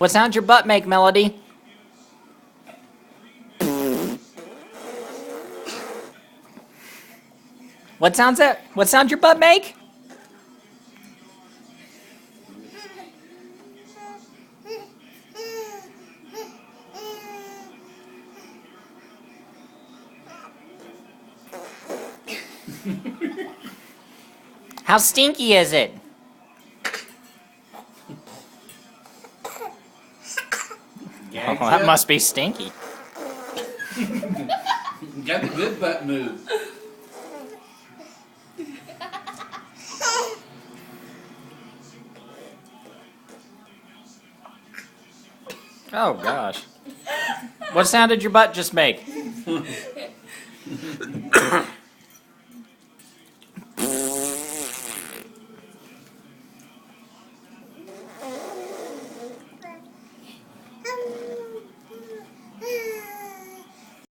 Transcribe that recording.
What sound your butt make, Melody? What sound your butt make? How stinky is it? Oh, that must be stinky. Got the good butt move. Oh gosh. What sound did your butt just make?